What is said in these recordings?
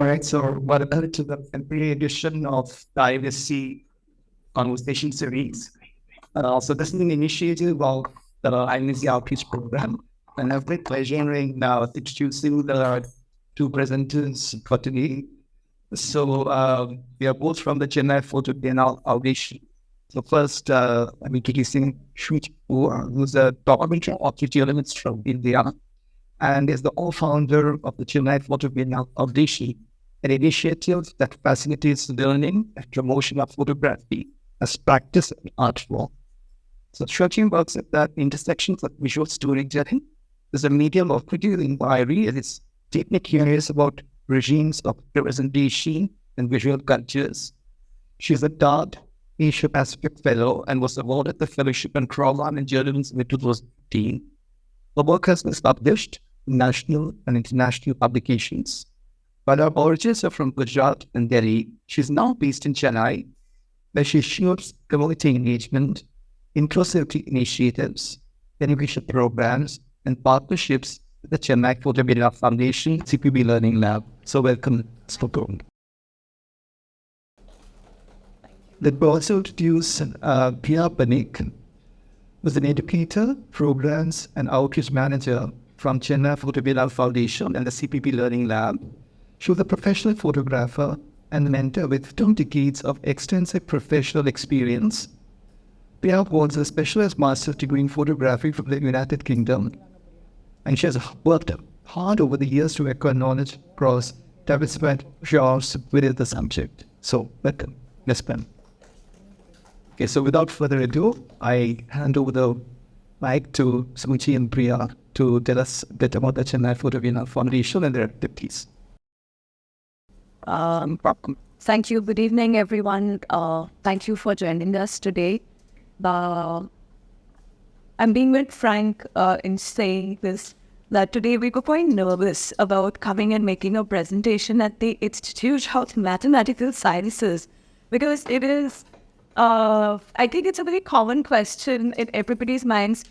All right, so welcome to the February edition of the IVSC Conversation Series. So this is an initiative of the IVSC Outreach Program, and I've great pleasure in introducing the two presenters for today. So we are both from the Chennai Photo Biennale Foundation. So first, I'm introducing Shuchi, who's a documentary journalist from India, and is the co-founder of the Chennai Photo Biennale Foundation, an initiative that facilitates learning and promotion of photography as practice and art form. So Shuchi works at the intersections of visual storytelling as a medium of critical inquiry and is deeply curious about regimes of representation and visual cultures. She's a DART Asia Pacific Fellow and was awarded the Fellowship in Trauma and Journalism in 2015. Her work has been published in national and international publications. While her origins are from Gujarat and Delhi, she's now based in Chennai, where she shapes community engagement, inclusivity initiatives, education programs, and partnerships with the Chennai Photo Biennale Foundation CPB Learning Lab. So welcome, Kapoor. Let me also introduce Priya Panik, who's an educator, programs, and outreach manager from Chennai Photo Biennale Foundation and the CPB Learning Lab. She was a professional photographer and mentor with 2 decades of extensive professional experience. Priya holds a specialist master's degree in photography from the United Kingdom, and she has worked hard over the years to acquire knowledge across diversified genres within the subject. So, welcome, Ms. Pen. Okay, so without further ado, I hand over the mic to Shuchi and Priya to tell us a bit about the Chennai Photo Biennale Foundation and their activities. Thank you. Good evening, everyone. Thank you for joining us today. I'm being very frank in saying this, that today we were quite nervous about coming and making a presentation at the Institute of Mathematical Sciences, because it is, I think it's a very common question in everybody's minds.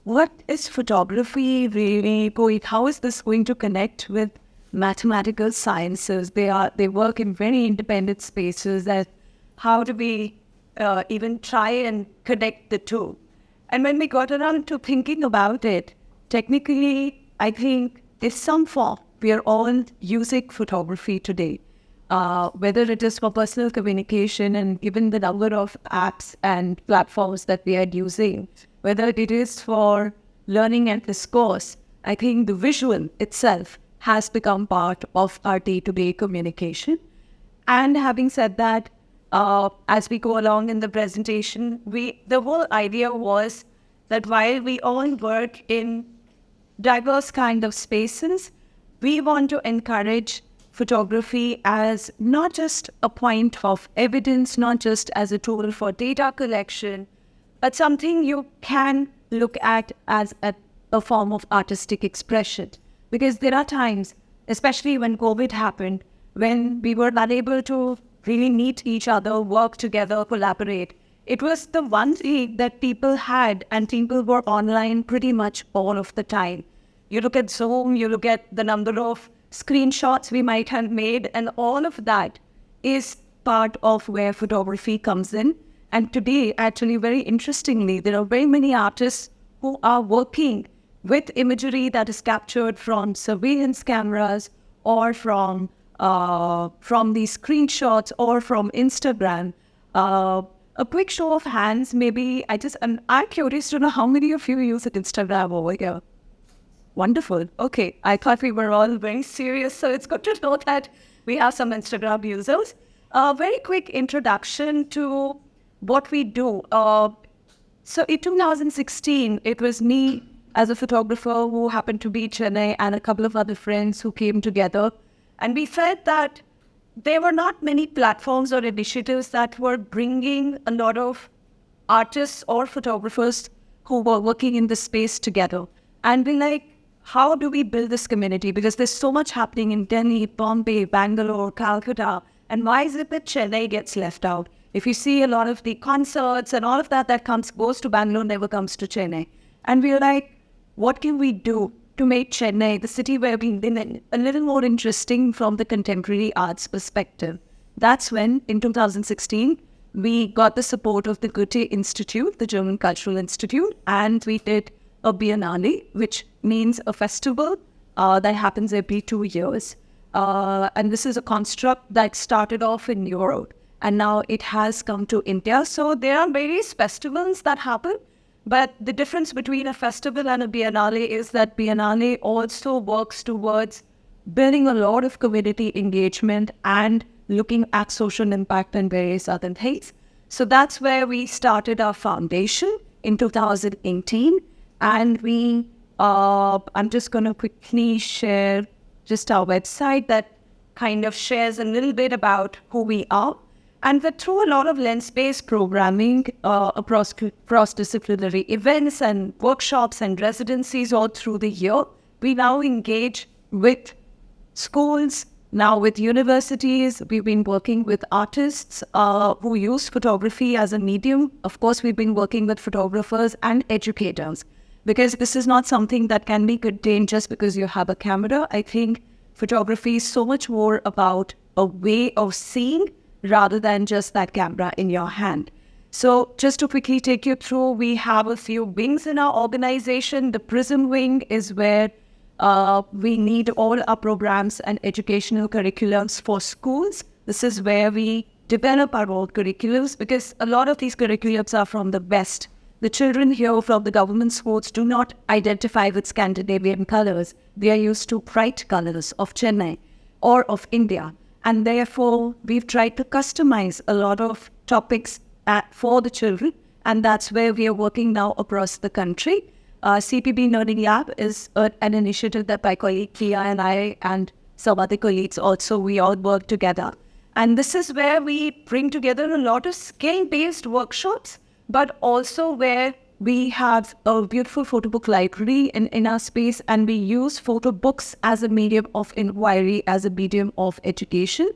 What is photography really going? How is this going to connect with mathematical sciences? They work in very independent spaces. And how do we even try and connect the two? And when we got around to thinking about it, technically, I think there's some form. We are all using photography today, whether it is for personal communication, and given the number of apps and platforms that we are using, whether it is for learning and discourse. I think the visual itself has become part of our day-to-day communication. And having said that, as we go along in the presentation, the whole idea was that while we all work in diverse kind of spaces, we want to encourage photography as not just a point of evidence, not just as a tool for data collection, but something you can look at as a form of artistic expression. Because there are times, especially when COVID happened, when we were unable to really meet each other, work together, collaborate. It was the one thing that people had, and people were online pretty much all of the time. You look at Zoom, you look at the number of screenshots we might have made, and all of that is part of where photography comes in. And today, actually, very interestingly, there are very many artists who are working with imagery that is captured from surveillance cameras or from these screenshots or from Instagram. A quick show of hands, maybe. I'm curious to know how many of you use Instagram over here. Wonderful. Okay, I thought we were all very serious, so it's good to know that we have some Instagram users. Very quick introduction to what we do. So in 2016, it was me as a photographer who happened to be in Chennai and a couple of other friends who came together. And we felt that there were not many platforms or initiatives that were bringing a lot of artists or photographers who were working in this space together. And we're like, how do we build this community? Because there's so much happening in Delhi, Bombay, Bangalore, Calcutta. And why is it that Chennai gets left out? If you see a lot of the concerts and all of that goes to Bangalore, never comes to Chennai. And we're like, what can we do to make Chennai, the city where we live in, a little more interesting from the contemporary arts perspective. That's when, in 2016, we got the support of the Goethe Institute, the German Cultural Institute, and we did a Biennale, which means a festival that happens every 2 years. And this is a construct that started off in Europe, and now it has come to India. So there are various festivals that happen, but the difference between a festival and a Biennale is that Biennale also works towards building a lot of community engagement and looking at social impact and various other things. So that's where we started our foundation in 2018. And I'm just going to quickly share just our website that kind of shares a little bit about who we are. And we're through a lot of lens-based programming across cross-disciplinary events and workshops and residencies all through the year. We now engage with schools, now with universities. We've been working with artists who use photography as a medium. Of course, we've been working with photographers and educators, because this is not something that can be contained just because you have a camera. I think photography is so much more about a way of seeing rather than just that camera in your hand. So just to quickly take you through, we have a few wings in our organization. The Prism wing is where we need all our programs and educational curriculums for schools. This is where we develop our own curriculums, because a lot of these curriculums are from the West. The children here from the government schools do not identify with Scandinavian colors. They are used to bright colors of Chennai or of India. And therefore, we've tried to customize a lot of topics for the children. And that's where we are working now across the country. CPB Learning Lab is an initiative that my colleague Kia and I and some other colleagues also, we all work together. And this is where we bring together a lot of skill-based workshops, but also where we have a beautiful photo book library in our space, and we use photo books as a medium of inquiry, as a medium of education.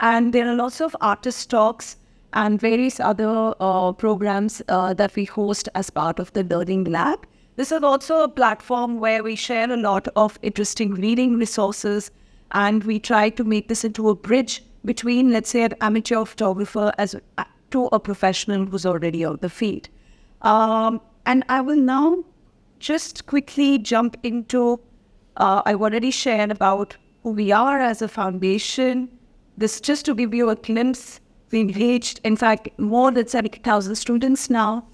And there are lots of artist talks and various other programs that we host as part of the Learning Lab. This is also a platform where we share a lot of interesting reading resources, and we try to make this into a bridge between, let's say, an amateur photographer to a professional who's already on the field. And I will now just quickly jump into, I already shared about who we are as a foundation. This just to give you a glimpse. We've reached, in fact, more than 70,000 students now.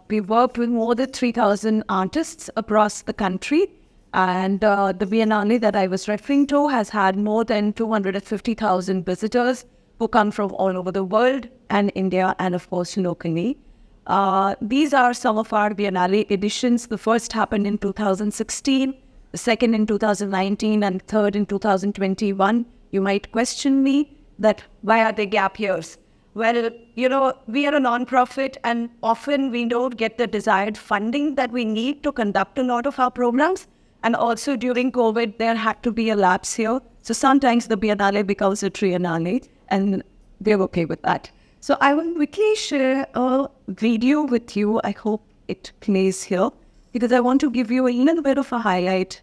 We've worked with more than 3,000 artists across the country. And the Biennale that I was referring to has had more than 250,000 visitors who come from all over the world and India, and of course locally. These are some of our Biennale editions. The first happened in 2016, the second in 2019, and third in 2021. You might question me that why are they gap years? Well, we are a non-profit, and often we don't get the desired funding that we need to conduct a lot of our programs. And also during COVID, there had to be a lapse here. So sometimes the Biennale becomes a triennale, and they're okay with that. So I will quickly share a video with you. I hope it plays here, because I want to give you a little bit of a highlight.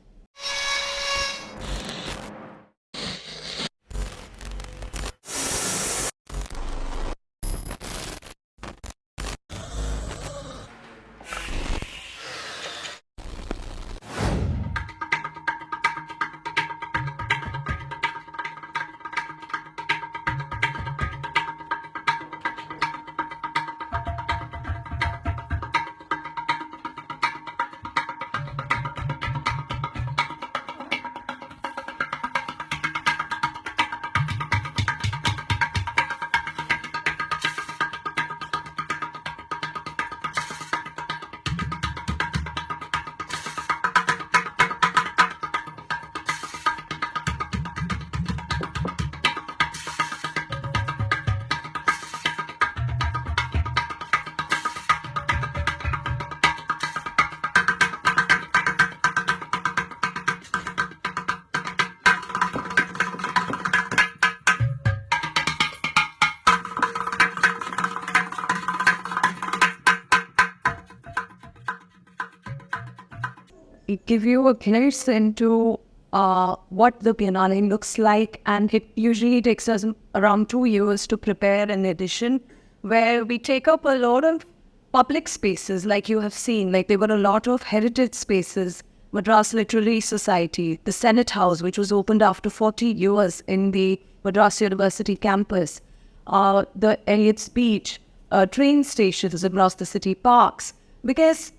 give you a glimpse into what the Biennale looks like, and it usually takes us around 2 years to prepare an edition where we take up a lot of public spaces, like you have seen. Like, there were a lot of heritage spaces, Madras Literary Society, the Senate House, which was opened after 40 years in the Madras University campus, the Elliott's Beach, train stations across the city parks, because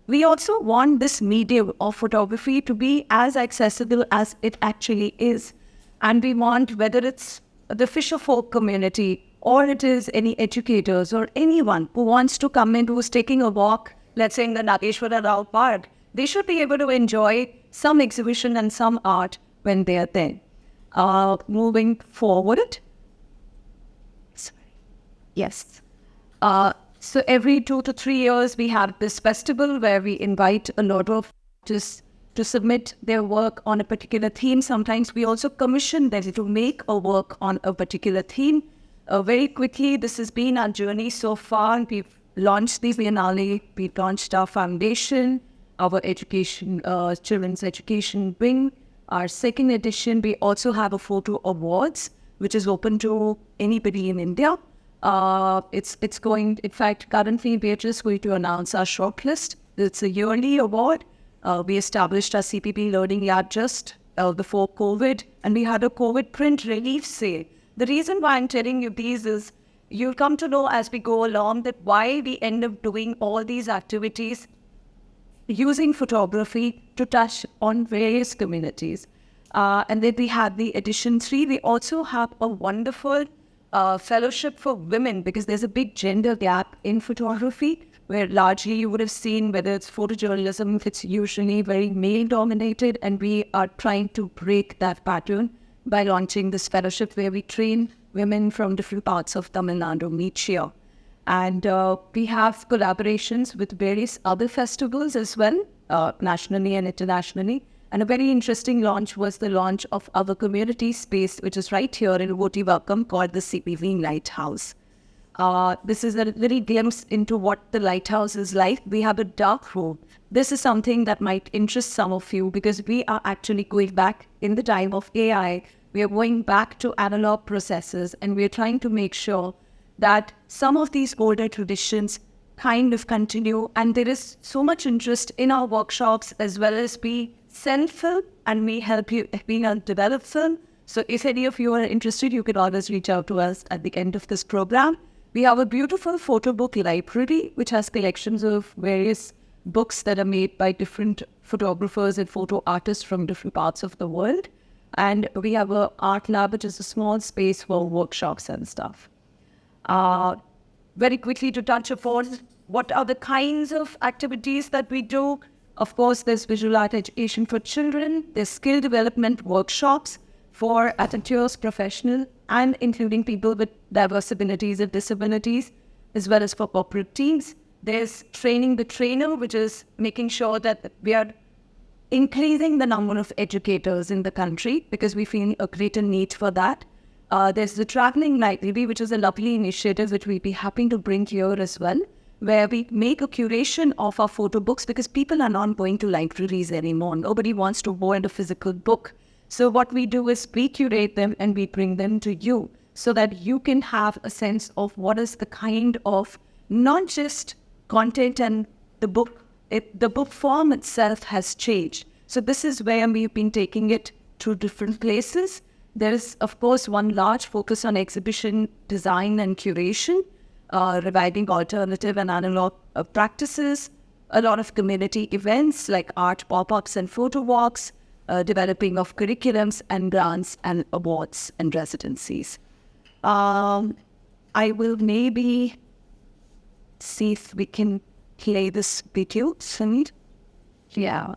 we also want this medium of photography to be as accessible as it actually is. And we want, whether it's the fisherfolk community or it is any educators or anyone who wants to come in, who's taking a walk, let's say in the Nageshwara Rao Park, they should be able to enjoy some exhibition and some art when they are there. Moving forward. Yes. So every 2 to 3 years, we have this festival where we invite a lot of artists to submit their work on a particular theme. Sometimes we also commission them to make a work on a particular theme. Very quickly, this has been our journey so far. We've launched the Biennale, we've launched our foundation, our education, children's education wing. Our second edition, we also have a photo awards, which is open to anybody in India. It's going, in fact, currently we are just going to announce our shortlist. It's a yearly award. We established our CPP Learning Lab just before COVID, and we had a COVID print relief sale. The reason why I'm telling you these is you'll come to know as we go along that why we end up doing all these activities using photography to touch on various communities. And then we had the edition 3. We also have a wonderful fellowship for women, because there's a big gender gap in photography, where largely you would have seen, whether it's photojournalism, it's usually very male dominated, and we are trying to break that pattern by launching this fellowship where we train women from different parts of Tamil Nadu each year. And we have collaborations with various other festivals as well, nationally and internationally. And a very interesting launch was the launch of our community space, which is right here in Votivakam, called the CPV Lighthouse. This is a little glimpse into what the lighthouse is like. We have a dark room. This is something that might interest some of you, because we are actually going back in the time of AI. We are going back to analog processes, and we are trying to make sure that some of these older traditions kind of continue. And there is so much interest in our workshops, as well as we sell film and we help you develop film. So if any of you are interested, you can always reach out to us at the end of this program. We have a beautiful photo book library, which has collections of various books that are made by different photographers and photo artists from different parts of the world. And we have an art lab, which is a small space for workshops and stuff. Very quickly to touch upon what are the kinds of activities that we do. Of course, there's visual art education for children. There's skill development workshops for amateurs, professional, and including people with diverse abilities and disabilities, as well as for corporate teams. There's training the trainer, which is making sure that we are increasing the number of educators in the country, because we feel a greater need for that. There's the traveling library, which is a lovely initiative which we'll be happy to bring here as well, where we make a curation of our photo books, because people are not going to libraries anymore. Nobody wants to hold a physical book. So what we do is we curate them and we bring them to you, so that you can have a sense of what is the kind of, not just content and the book, the book form itself has changed. So this is where we've been taking it to different places. There is, of course, one large focus on exhibition design and curation, reviving alternative and analog practices, a lot of community events like art pop-ups and photo walks, developing of curriculums and grants and awards and residencies. I will maybe see if we can play this video. Yeah,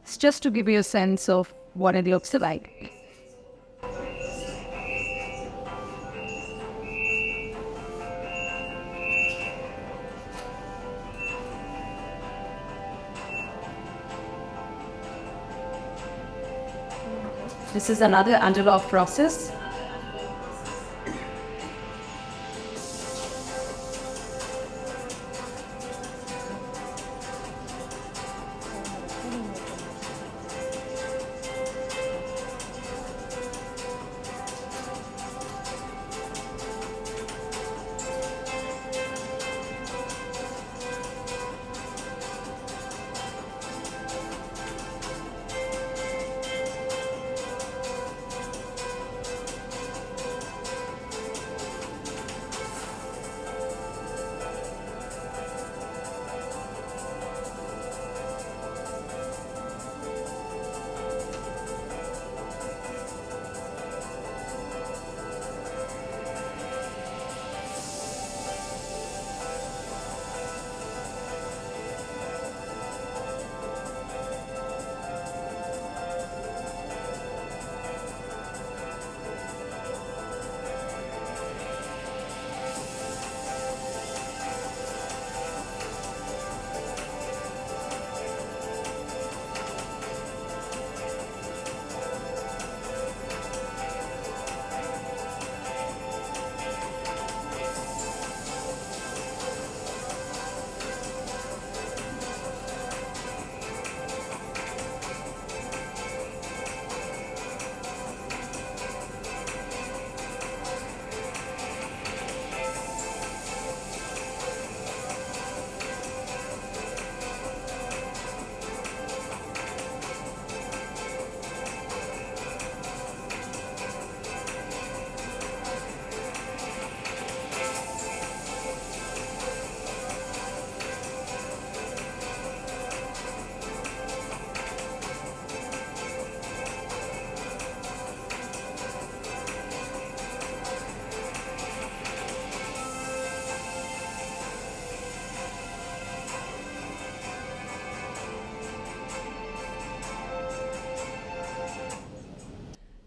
it's just to give you a sense of what it looks like. This is another analog process.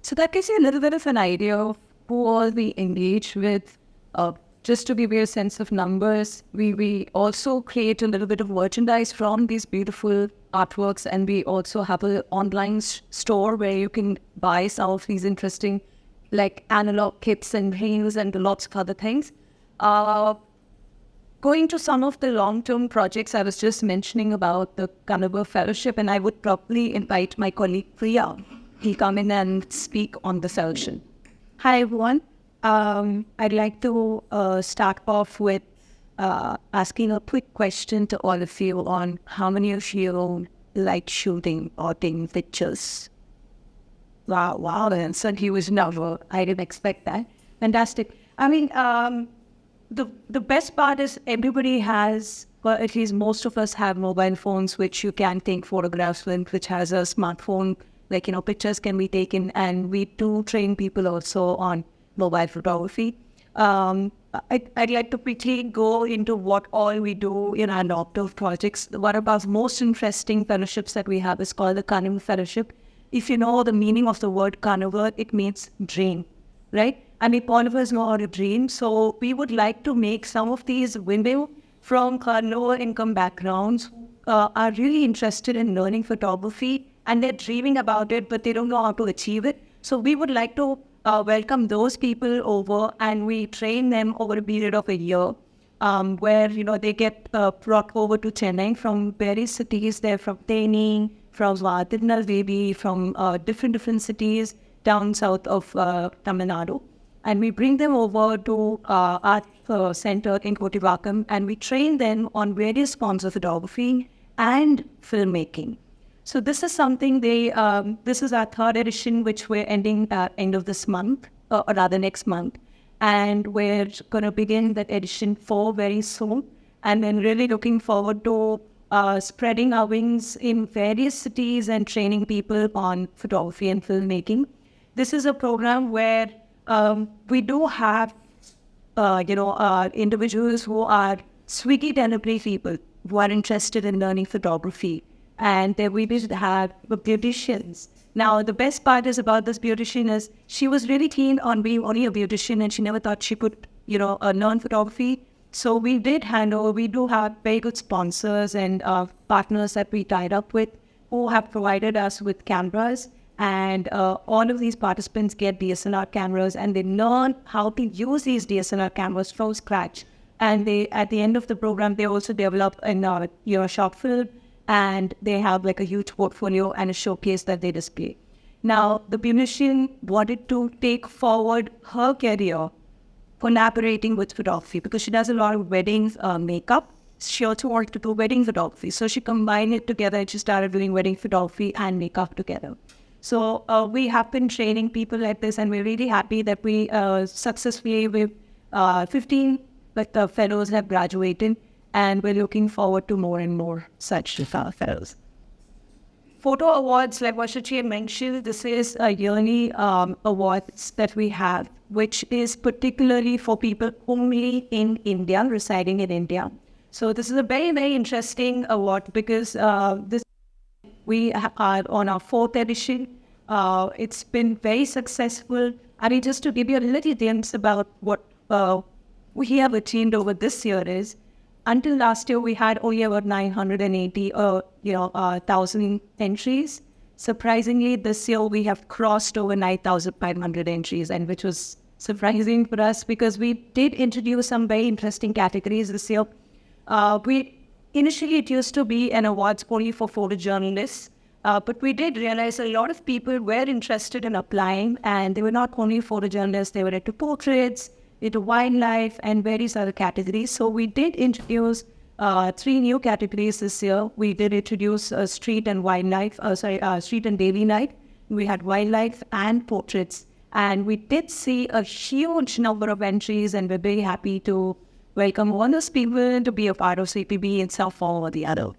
So that gives you a little bit of an idea of who all we engage with. Just to give you a sense of numbers, we also create a little bit of merchandise from these beautiful artworks, and we also have an online store where you can buy some of these interesting like analog kits and reels and lots of other things. Going to some of the long-term projects, I was just mentioning about the Kapoor Fellowship, and I would probably invite my colleague Priya. He'll come in and speak on the session. Hi, everyone. I'd like to start off with asking a quick question to all of you on how many of you like shooting or taking pictures? Wow, the answer he was never. I didn't expect that. Fantastic. I mean, the best part is everybody has, well, at least most of us have mobile phones which you can take photographs with, which has a smartphone, like, pictures can be taken, and we do train people also on mobile photography. I'd like to quickly go into what all we do in our long-term projects. One of our most interesting fellowships that we have is called the Kapoor Fellowship. If you know the meaning of the word Kapoor, it means dream, right? And if all of us know how to dream, so we would like to make some of these women from lower income backgrounds are really interested in learning photography, and they're dreaming about it, but they don't know how to achieve it. So we would like to welcome those people over, and we train them over a period of a year, where they get brought over to Chennai from various cities. They're from Theni, from Tirunelveli, from different cities down south of Tamil Nadu. And we bring them over to our center in Kotivakkam, and we train them on various forms of photography and filmmaking. So this is something this is our third edition, which we're ending at end of this month, or rather next month. And we're going to begin that edition 4 very soon. And then really looking forward to spreading our wings in various cities and training people on photography and filmmaking. This is a program where we do have, individuals who are Swiggy delivery people who are interested in learning photography. And then we did have beauticians. Now, the best part is about this beautician is she was really keen on being only a beautician, and she never thought she could, learn photography. So we did we do have very good sponsors and partners that we tied up with who have provided us with cameras. And all of these participants get DSLR cameras, and they learn how to use these DSLR cameras from scratch. And they, at the end of the program, they also develop a short film, and they have like a huge portfolio and a showcase that they display. Now, the beautician wanted to take forward her career collaborating with photography because she does a lot of weddings makeup. She also wanted to do wedding photography. So she combined it together, and she started doing wedding photography and makeup together. So we have been training people like this, and we're really happy that we successfully, with 15 fellows have graduated, and we're looking forward to more and more such fellows. Photo awards, like what Shuchi mentioned, this is a yearly awards that we have, which is particularly for people only in India, residing in India. So this is a very, very interesting award because we are on our 4th edition. It's been very successful. I mean, just to give you a little glimpse about what we have achieved over this year is, until last year, we had only about 980,000 entries. Surprisingly, this year we have crossed over 9,500 entries, and which was surprising for us because we did introduce some very interesting categories this year. Initially, it used to be an awards only for photojournalists, but we did realize a lot of people were interested in applying, and they were not only photojournalists, they were into portraits, into wildlife, and various other categories. So we did introduce 3 new categories this year. We did introduce street and wildlife, street and daily life. We had wildlife and portraits, and we did see a huge number of entries, and we're very happy to welcome all those people to be a part of CPB in some form or the other.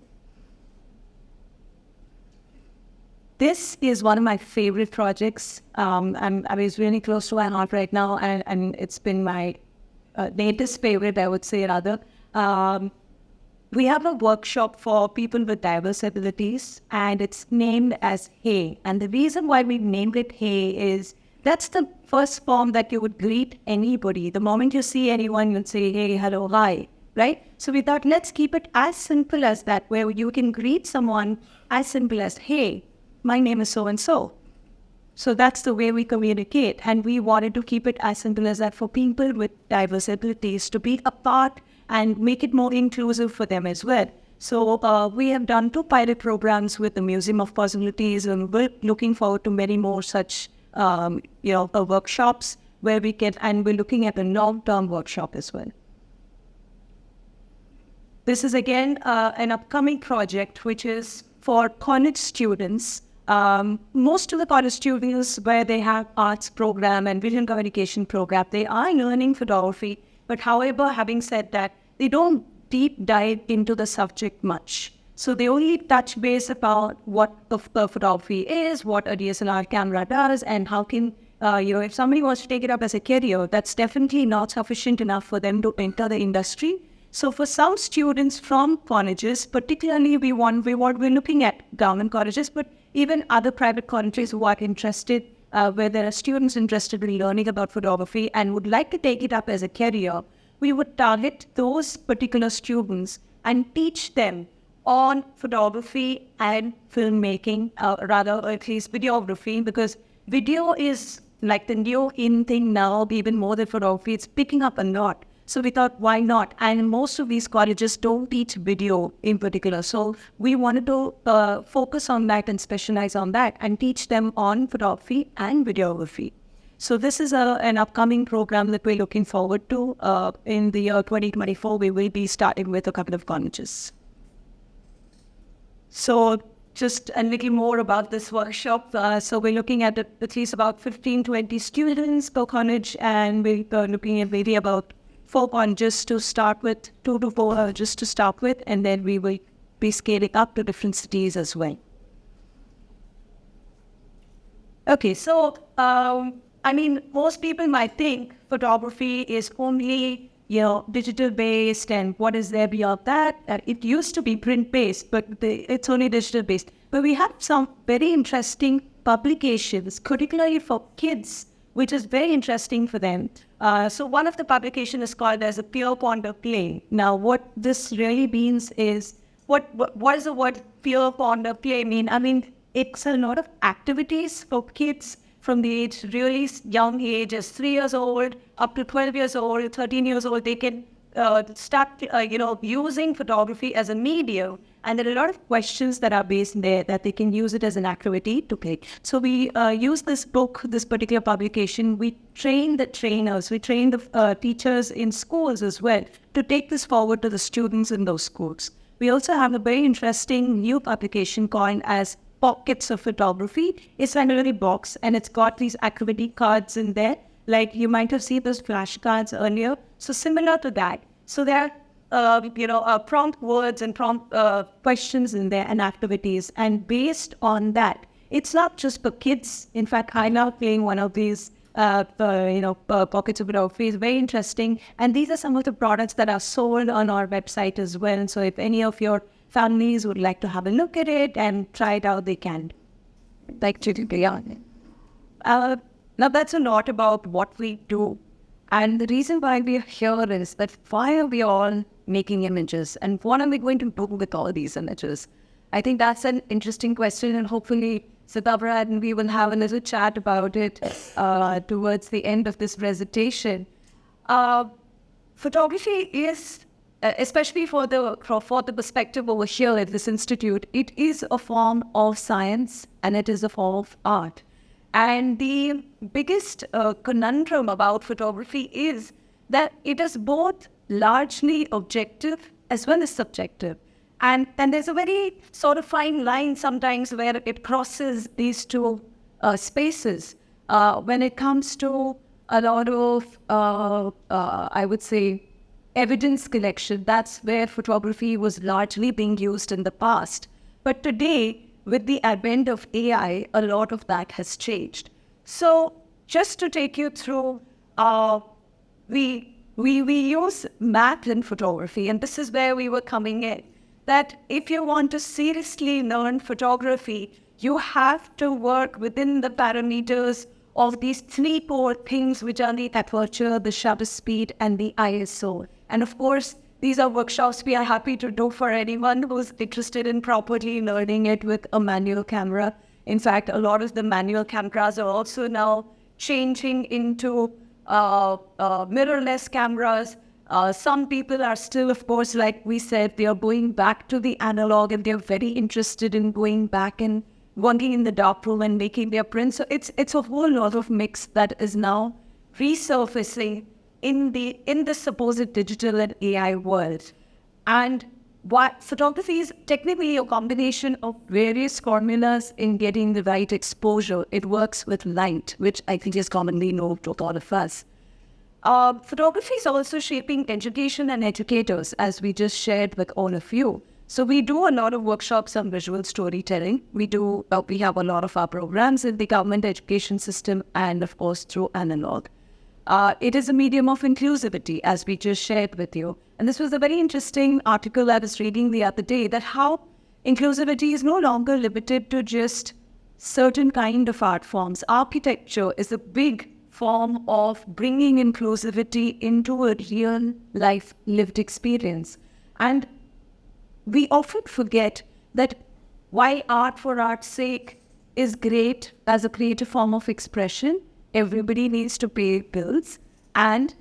This is one of my favorite projects. I was really close to my heart right now, and it's been my latest favorite, I would say, rather. we have a workshop for people with diverse abilities, and it's named as Hey. And the reason why we named it Hey is that's the first form that you would greet anybody. The moment you see anyone, you'd say, hey, hello, hi, right? So we thought, let's keep it as simple as that, where you can greet someone as simple as, hey, my name is so-and-so. So that's the way we communicate. And we wanted to keep it as simple as that for people with diverse abilities to be a part and make it more inclusive for them as well. So we have done 2 pilot programs with the Museum of Possibilities, and we're looking forward to many more such workshops where we can, and we're looking at a long-term workshop as well. This is again an upcoming project which is for college students. Most of the college students where they have arts program and visual communication program, they are learning photography. But however, having said that, they don't deep dive into the subject much. So they only touch base about what the photography is, what a DSLR camera does, and how can, if somebody wants to take it up as a career, that's definitely not sufficient enough for them to enter the industry. So for some students from colleges, particularly we're looking at government colleges, but even other private colleges who are interested, where there are students interested in learning about photography and would like to take it up as a career, we would target those particular students and teach them on photography and filmmaking, rather at least videography, because video is like the new in thing now, even more than photography. It's picking up a lot. So we thought, why not? And most of these colleges don't teach video in particular. So we wanted to focus on that and specialize on that and teach them on photography and videography. So this is an upcoming program that we're looking forward to. In the year 2024, we will be starting with a couple of colleges. So just a little more about this workshop. So we're looking at least about 15-20 students per college, and we're looking at maybe about 4 colleges to start with, 2 to 4 just to start with, and then we will be scaling up to different cities as well. Okay, so most people might think photography is only digital based, and what is there beyond that? It used to be print based, but it's only digital based. But we have some very interesting publications, particularly for kids, which is very interesting for them. So one of the publications is called as a peer ponder play. Now, what this really means is, what does the word peer ponder play mean? I mean, it's a lot of activities for kids from the age, really young age, as 3 years old, up to 12 years old, 13 years old. They can start, using photography as a medium. And there are a lot of questions that are based there that they can use it as an activity to play. So we use this book, this particular publication. We train the trainers, we train the teachers in schools as well to take this forward to the students in those schools. We also have a very interesting new publication called as Pockets of Photography. It's a little box, and it's got these activity cards in there. Like you might have seen those flashcards earlier. So similar to that. So there are prompt words and prompt questions in there and activities. And based on that, it's not just for kids. In fact, I'm now playing one of these Pockets of Photography. Is very interesting. And these are some of the products that are sold on our website as well. So if any of your families would like to have a look at it and try it out, they can. Now that's a lot about what we do. And the reason why we are here is that why are we all making images, and what are we going to do with all these images? I think that's an interesting question, and hopefully Siddhartha and we will have a little chat about it towards the end of this presentation. Photography is, especially for the perspective over here at this institute, it is a form of science and it is a form of art. And the biggest conundrum about photography is that it is both largely objective as well as subjective. And there's a very sort of fine line sometimes where it crosses these two spaces. When it comes to a lot of, I would say, evidence collection, that's where photography was largely being used in the past. But today, with the advent of AI, a lot of that has changed. So just to take you through, we we use math in photography, and this is where we were coming in. That if you want to seriously learn photography, you have to work within the parameters of these three core things, which are the aperture, the shutter speed, and the ISO. And of course, these are workshops we are happy to do for anyone who's interested in properly learning it with a manual camera. In fact, a lot of the manual cameras are also now changing into mirrorless cameras. Some people are still, of course, like we said, they are going back to the analog, and they're very interested in going back and working in the darkroom and making their prints. So it's a whole lot of mix that is now resurfacing in the supposed digital and AI world. And what photography is technically a combination of various formulas in getting the right exposure. It works with light, which I think is commonly known to all of us. Photography is also shaping education and educators, as we just shared with all of you. So we do a lot of workshops on visual storytelling. We have a lot of our programs in the government education system and, of course, through analog. It is a medium of inclusivity, as we just shared with you. And this was a very interesting article I was reading the other day, that how inclusivity is no longer limited to just certain kind of art forms. Architecture is a big form of bringing inclusivity into a real life lived experience. And we often forget that while art for art's sake is great as a creative form of expression, everybody needs to pay bills. And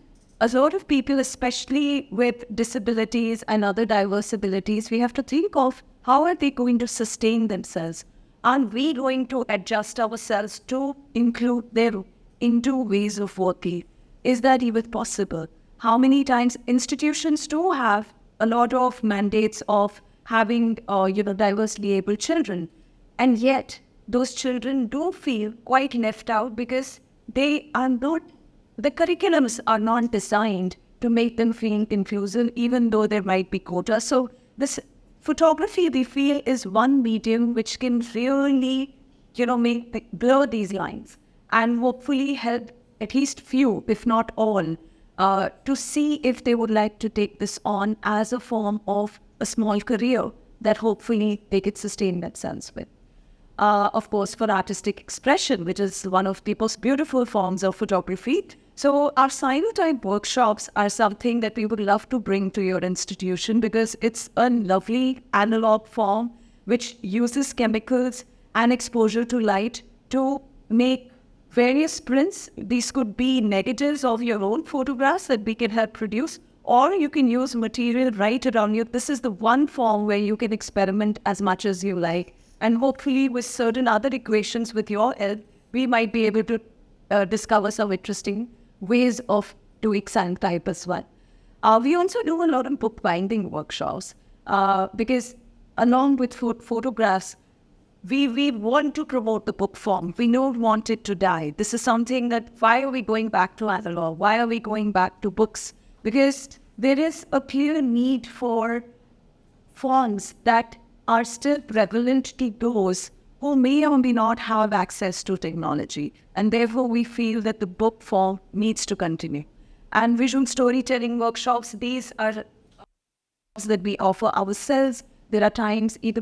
a lot of people, especially with disabilities and other diverse abilities, we have to think of how are they going to sustain themselves? Are we going to adjust ourselves to include them into ways of working? Is that even possible? How many times institutions do have a lot of mandates of having, diversely able children, and yet those children do feel quite left out because the curriculums are not designed to make them feel inclusive, even though there might be quota. So this photography, we feel, is one medium which can really, blur these lines and hopefully help at least few, if not all, to see if they would like to take this on as a form of a small career that hopefully they could sustain themselves with. Of course, for artistic expression, which is one of the most beautiful forms of photography. So our cyanotype workshops are something that we would love to bring to your institution, because it's a lovely analog form which uses chemicals and exposure to light to make various prints. These could be negatives of your own photographs that we can help produce, or you can use material right around you. This is the one form where you can experiment as much as you like. And hopefully with certain other equations with your help, we might be able to discover some interesting ways of doing cyanotype as well. We also do a lot of bookbinding workshops because along with photographs, we want to promote the book form. We don't want it to die. This is something that, why are we going back to analog? Why are we going back to books? Because there is a clear need for forms that are still prevalent to those who may or may not have access to technology. And therefore, we feel that the book form needs to continue. And visual storytelling workshops, these are that we offer ourselves. There are times either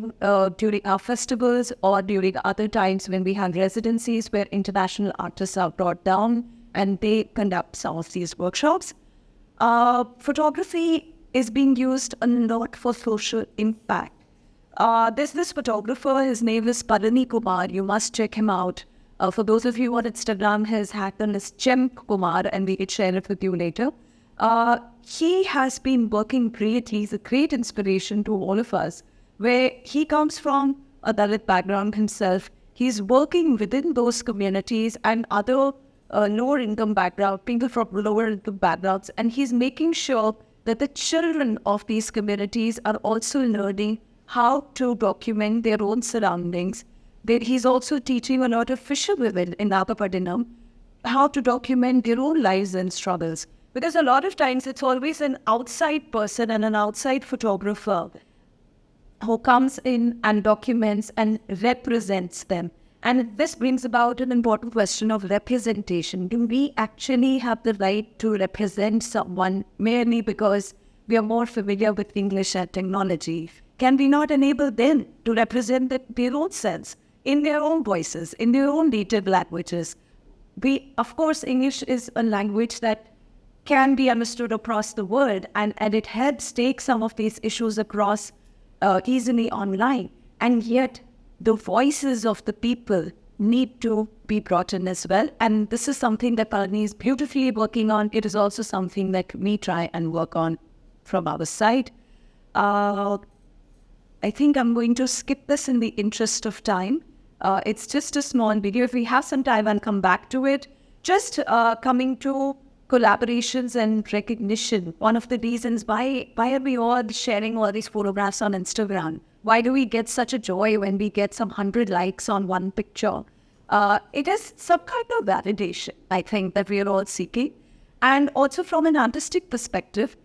during our festivals or during other times when we have residencies where international artists are brought down and they conduct some of these workshops. Photography is being used a lot for social impact. There's this photographer, his name is Parani Kumar. You must check him out. For those of you on Instagram, his handle is Chem Kumar, and we can share it with you later. He has been working greatly. He's a great inspiration to all of us, where he comes from a Dalit background himself. He's working within those communities and other lower income background, people from lower income backgrounds, and he's making sure that the children of these communities are also learning how to document their own surroundings. He's also teaching a lot of fisherwomen in Nagapadinam how to document their own lives and struggles. Because a lot of times it's always an outside person and an outside photographer who comes in and documents and represents them. And this brings about an important question of representation. Do we actually have the right to represent someone merely because we are more familiar with English and technology? Can we not enable them to represent their own selves in their own voices, in their own native languages? Of course, English is a language that can be understood across the world, and it helps take some of these issues across easily online. And yet, the voices of the people need to be brought in as well. And this is something that Palani is beautifully working on. It is also something that we try and work on from our side. I think I'm going to skip this in the interest of time. It's just a small video. If we have some time, I'll come back to it. Just coming to collaborations and recognition. One of the reasons why are we all sharing all these photographs on Instagram? Why do we get such a joy when we get some 100 likes on one picture? It is some kind of validation, I think, that we are all seeking. And also from an artistic perspective,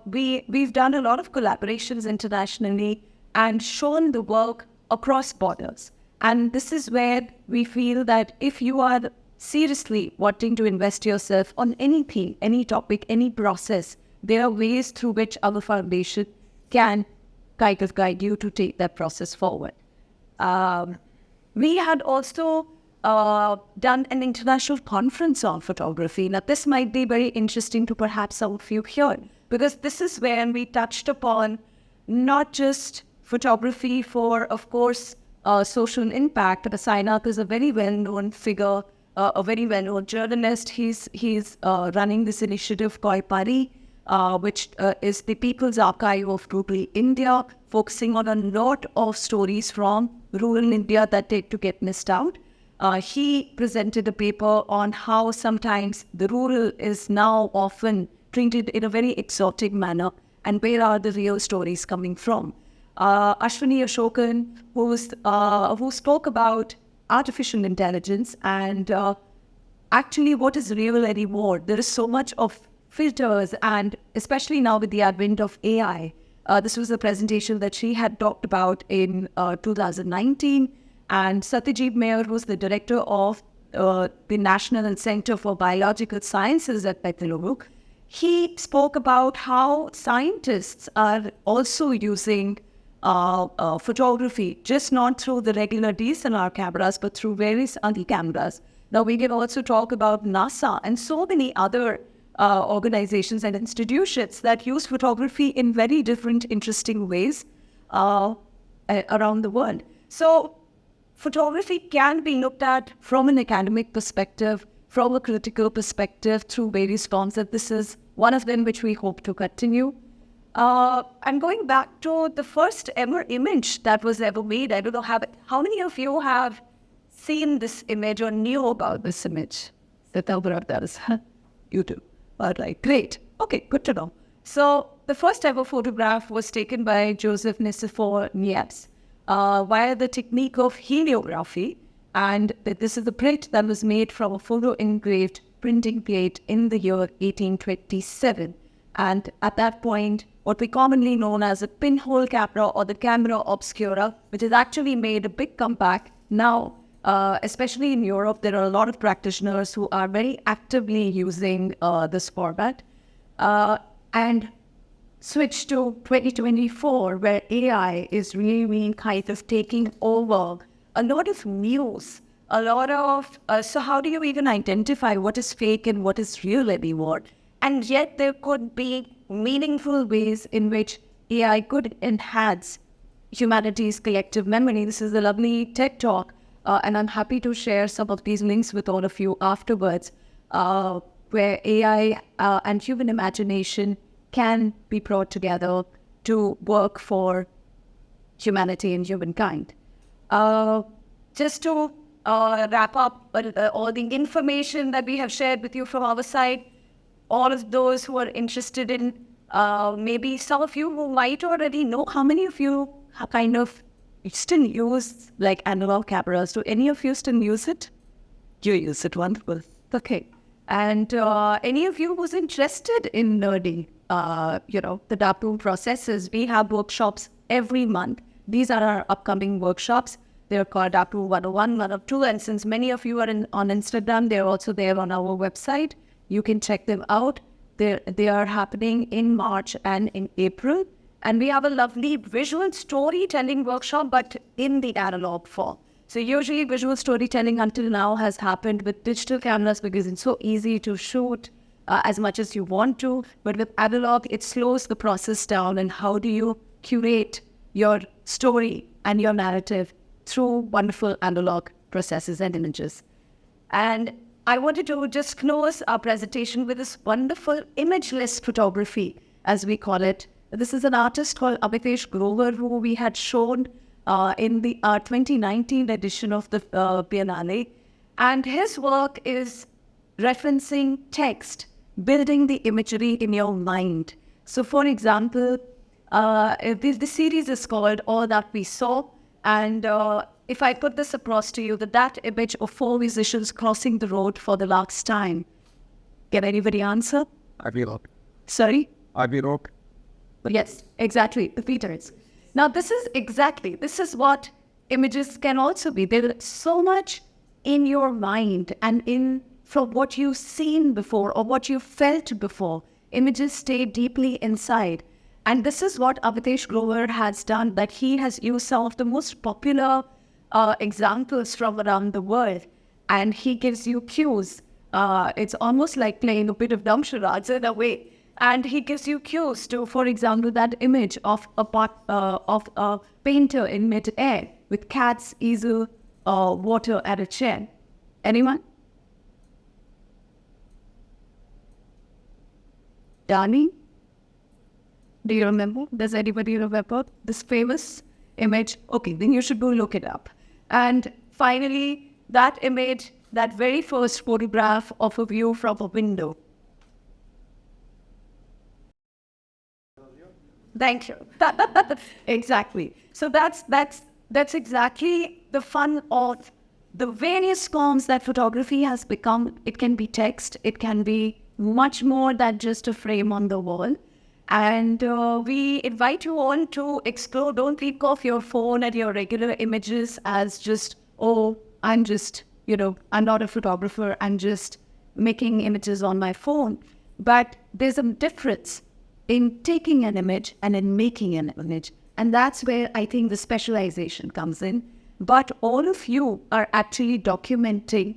we've done a lot of collaborations internationally and shown the work across borders. And this is where we feel that if you are seriously wanting to invest yourself on anything, any topic, any process, there are ways through which our foundation can kind of guide you to take that process forward. We had also done an international conference on photography. Now, this might be very interesting to perhaps some of you here, because this is where we touched upon not just photography for, of course, social impact. Sainak is a very well-known figure, a very well-known journalist. He's running this initiative called PARI, which is the People's Archive of Rural India, focusing on a lot of stories from rural India that tend to get missed out. He presented a paper on how sometimes the rural is now often treated in a very exotic manner, and where are the real stories coming from. Ashwini Ashokan, who spoke about artificial intelligence and actually what is real anymore. There is so much of filters, and especially now with the advent of AI. This was a presentation that she had talked about in 2019. And Satyajit Mayer, who's the director of the National Center for Biological Sciences at Bengaluru, he spoke about how scientists are also using photography, just not through the regular DSLR cameras, but through various other cameras. Now, we can also talk about NASA and so many other organizations and institutions that use photography in very different, interesting ways around the world. So, photography can be looked at from an academic perspective, from a critical perspective, through various forms, and this is one of them which we hope to continue. I'm going back to the first ever image that was ever made. I don't know how many of you have seen this image or knew about this image? You do. All right, great. Okay, good to know. So the first ever photograph was taken by Joseph Nicephore Niepce via the technique of heliography. And this is the print that was made from a photo-engraved printing plate in the year 1827. And at that point, what we commonly known as a pinhole camera or the camera obscura, which has actually made a big comeback now. Especially in Europe, there are a lot of practitioners who are very actively using this format. And switch to 2024, where AI is really kind of taking over a lot of news, a lot of... so how do you even identify what is fake and what is real anymore? And yet there could be meaningful ways in which AI could enhance humanity's collective memory. This is a lovely TED Talk. And I'm happy to share some of these links with all of you afterwards, where AI and human imagination can be brought together to work for humanity and humankind. Just to wrap up all the information that we have shared with you from our side, all of those who are interested in, maybe some of you who might already know, how many of you kind of still use like analog cameras? Do any of you still use it? You use it, wonderful. Okay. And any of you who's interested in learning, the darkroom processes, we have workshops every month. These are our upcoming workshops. They're called Kapoor 101, 102. And since many of you are on Instagram, they're also there on our website. You can check them out. They are happening in March and in April. And we have a lovely visual storytelling workshop, but in the analog form. So usually visual storytelling until now has happened with digital cameras because it's so easy to shoot as much as you want to. But with analog, it slows the process down. And how do you curate your story and your narrative through wonderful analog processes and images? And I wanted to just close our presentation with this wonderful imageless photography, as we call it. This is an artist called Abhitesh Grover, who we had shown in the 2019 edition of the Biennale. And his work is referencing text, building the imagery in your mind. So for example, the series is called All That We Saw. And if I put this across to you, that image of 4 musicians crossing the road for the last time, can anybody answer? Abbey Road. Sorry? Abbey Road. Yes, exactly, the Beatles. Now, this is what images can also be. There's so much in your mind and from what you've seen before or what you've felt before. Images stay deeply inside. And this is what Abhitesh Grover has done, that he has used some of the most popular examples from around the world. And he gives you cues. It's almost like playing a bit of dumb charades in a way. And he gives you cues to, for example, that image of a painter in mid-air with cats, easel, water, and a chair. Anyone? Dani? Do you remember? Does anybody remember this famous image? Okay, then you should go look it up. And finally, that image, that very first photograph of a view from a window. Thank you. Exactly. So that's exactly the fun of the various forms that photography has become. It can be text. It can be much more than just a frame on the wall. And we invite you all to explore. Don't think of your phone and your regular images as just, oh, I'm not a photographer. I'm just making images on my phone. But there's a difference in taking an image and in making an image. And that's where I think the specialization comes in. But all of you are actually documenting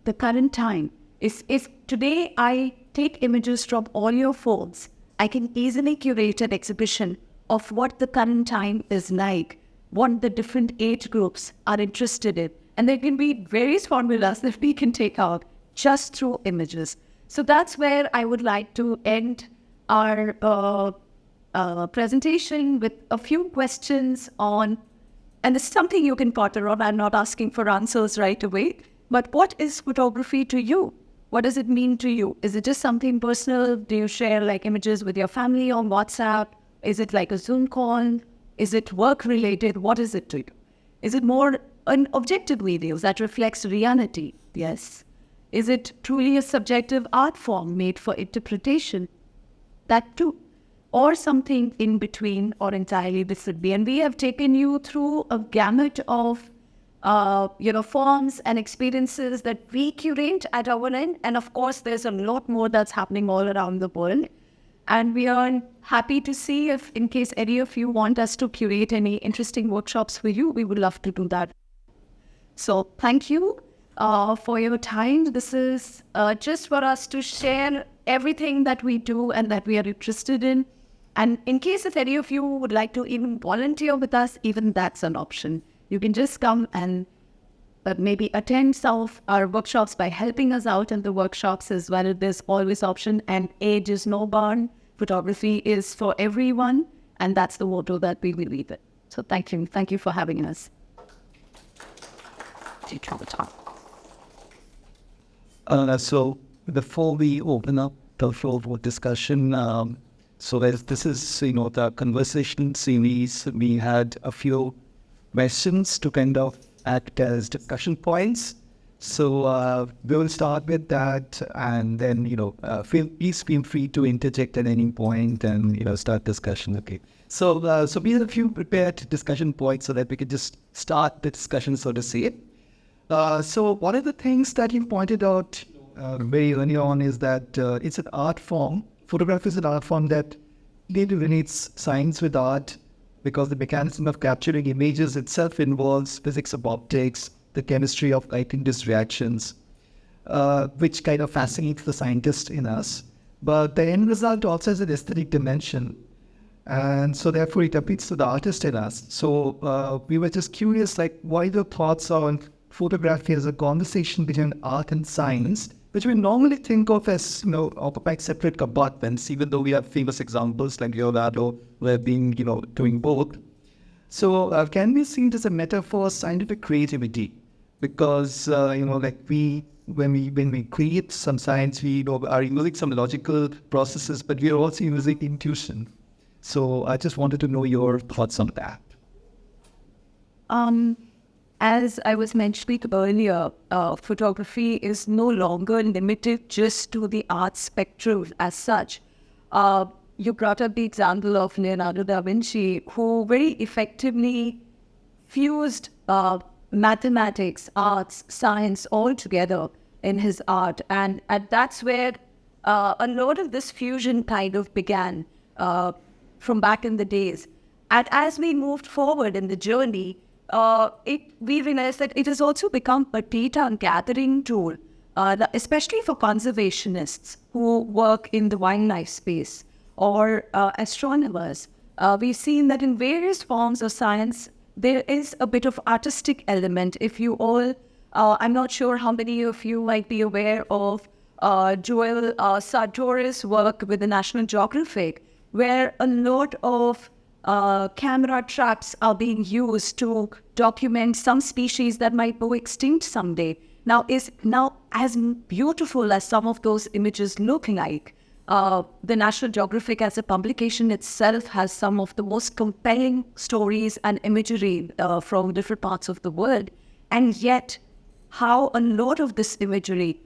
the current time. If today I take images from all your phones, I can easily curate an exhibition of what the current time is like, what the different age groups are interested in. And there can be various formulas that we can take out just through images. So that's where I would like to end our presentation with a few questions on, and this is something you can ponder on. I'm not asking for answers right away, but what is photography to you? What does it mean to you? Is it just something personal? Do you share like images with your family on WhatsApp? Is it like a Zoom call? Is it work related? What is it to you? Is it more an objective videos that reflects reality? Yes. Is it truly a subjective art form made for interpretation? That too. Or something in between or entirely differently. And we have taken you through a gamut of forms and experiences that we curate at our end. And of course, there's a lot more that's happening all around the world. And we are happy to see if, in case any of you want us to curate any interesting workshops for you, we would love to do that. So thank you for your time. This is just for us to share everything that we do and that we are interested in. And in case if any of you would like to even volunteer with us, even that's an option. You can just come and maybe attend some of our workshops by helping us out in the workshops as well. There's always option, and age is no bound. Photography is for everyone, and that's the motto that we believe in. So thank you. Thank you for having us. So before we open up the floor for discussion, this is the conversation series. We had a few questions to kind of act as discussion points. So we will start with that, and then please feel free to interject at any point and start discussion. Okay. So we have a few prepared discussion points so that we could just start the discussion, so to say. So one of the things that you pointed out very early on is that it's an art form. Photography is an art form that really relates science with art because the mechanism of capturing images itself involves physics of optics, the chemistry of light-induced reactions, which kind of fascinates the scientist in us. But the end result also has an aesthetic dimension. And so therefore it appeals to the artist in us. So we were just curious, like, why the thoughts on photography as a conversation between art and science, which we normally think of as, occupying separate compartments, even though we have famous examples like Leonardo, who have been, doing both. So can be seen as a metaphor for scientific creativity? Because, when we create some science, we are using some logical processes, but we are also using intuition. So I just wanted to know your thoughts on that. As I was mentioning earlier, photography is no longer limited just to the art spectrum as such. You brought up the example of Leonardo da Vinci, who very effectively fused mathematics, arts, science all together in his art. And that's where a lot of this fusion kind of began from back in the days. And as we moved forward in the journey, we realized that it has also become a data gathering tool, especially for conservationists who work in the wildlife space or astronomers. We've seen that in various forms of science, there is a bit of artistic element. If you all, I'm not sure how many of you might be aware of Joel Sartorius' work with the National Geographic, where a lot of camera traps are being used to document some species that might go extinct someday. Now, as beautiful as some of those images look like, the National Geographic as a publication itself has some of the most compelling stories and imagery from different parts of the world. And yet, how a lot of this imagery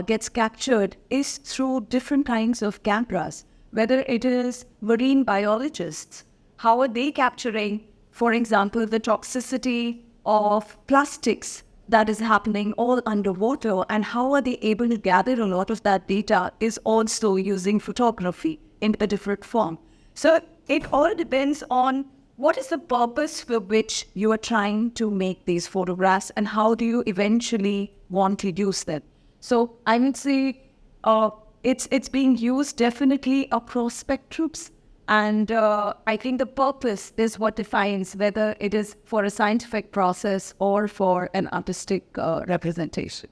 gets captured is through different kinds of cameras, whether it is marine biologists. How are they capturing, for example, the toxicity of plastics that is happening all underwater, and how are they able to gather a lot of that data is also using photography in a different form. So it all depends on what is the purpose for which you are trying to make these photographs and how do you eventually want to use them. So I would say it's being used definitely across spectrums. And I think the purpose is what defines whether it is for a scientific process or for an artistic representation.